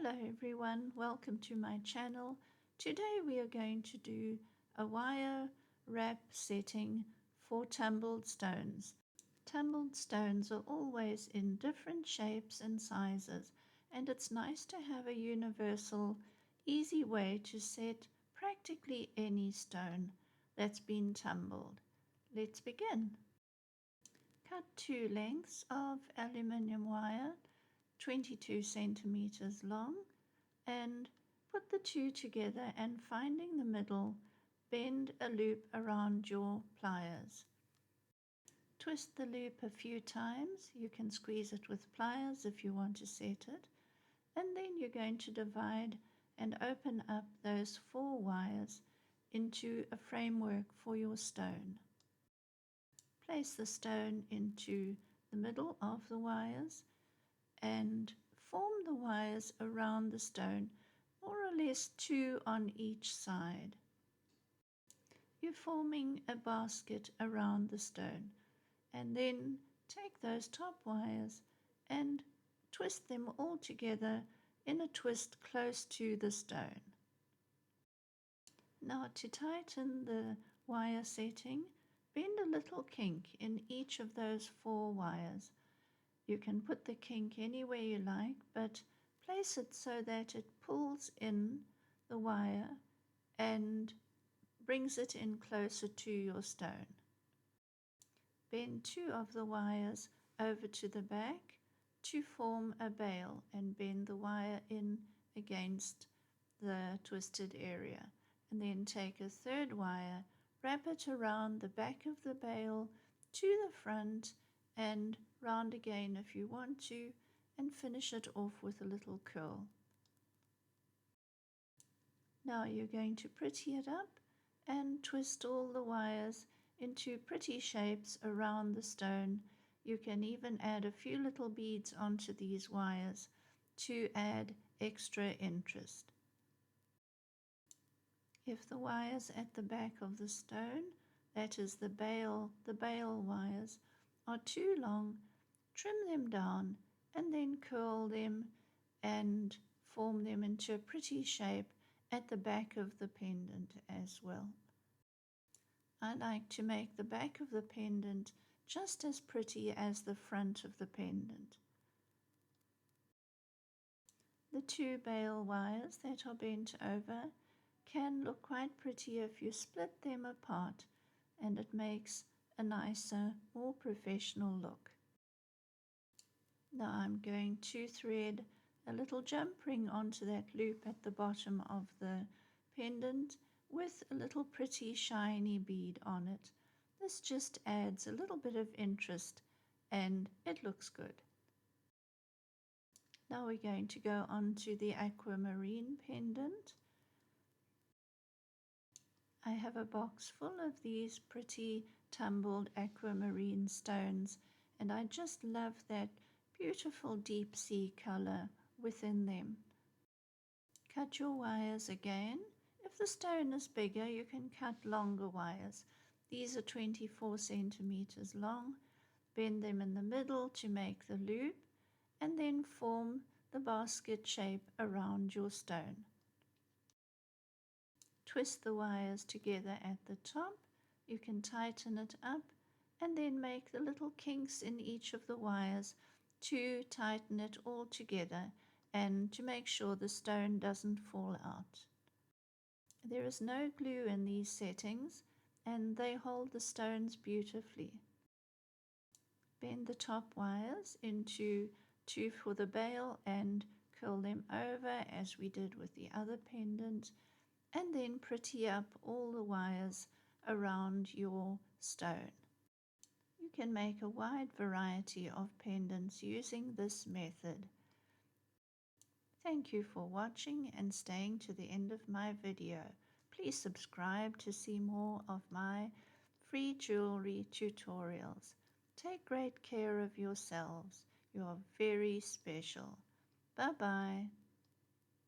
Hello everyone, welcome to my channel. Today we are going to do a wire wrap setting for tumbled stones. Tumbled stones are always in different shapes and sizes, and it's nice to have a universal, easy way to set practically any stone that's been tumbled. Let's begin. Cut 2 lengths of aluminium wire 22 centimeters long, and put the two together, and finding the middle, bend a loop around your pliers. Twist the loop a few times. You can squeeze it with pliers if you want to set it, and then you're going to divide and open up those 4 wires into a framework for your stone. Place the stone into the middle of the wires and form the wires around the stone, more or less 2 on each side. You're forming a basket around the stone, and then take those top wires and twist them all together in a twist close to the stone. Now, to tighten the wire setting, bend a little kink in each of those 4 wires. You can put the kink anywhere you like, but place it so that it pulls in the wire and brings it in closer to your stone. Bend 2 of the wires over to the back to form a bail, and bend the wire in against the twisted area. And then take a 3rd wire, wrap it around the back of the bail to the front, and round again if you want to, and finish it off with a little curl. Now you're going to pretty it up and twist all the wires into pretty shapes around the stone. You can even add a few little beads onto these wires to add extra interest. If the wires at the back of the stone, that is the bail wires, are too long, trim them down and then curl them and form them into a pretty shape at the back of the pendant as well. I like to make the back of the pendant just as pretty as the front of the pendant. The 2 bail wires that are bent over can look quite pretty if you split them apart, and it makes a nicer, more professional look. Now I'm going to thread a little jump ring onto that loop at the bottom of the pendant with a little pretty shiny bead on it. This just adds a little bit of interest and it looks good. Now we're going to go on to the aquamarine pendant. I have a box full of these pretty tumbled aquamarine stones, and I just love that beautiful deep sea color within them. Cut your wires again. If the stone is bigger, you can cut longer wires. These are 24 centimeters long. Bend them in the middle to make the loop, and then form the basket shape around your stone. Twist the wires together at the top. You can tighten it up and then make the little kinks in each of the wires to tighten it all together and to make sure the stone doesn't fall out. There is no glue in these settings, and they hold the stones beautifully. Bend the top wires into 2 for the bail and curl them over as we did with the other pendant, and then pretty up all the wires around your stone. You can make a wide variety of pendants using this method. Thank you for watching and staying to the end of my video. Please subscribe to see more of my free jewelry tutorials. Take great care of yourselves. You are very special. Bye-bye.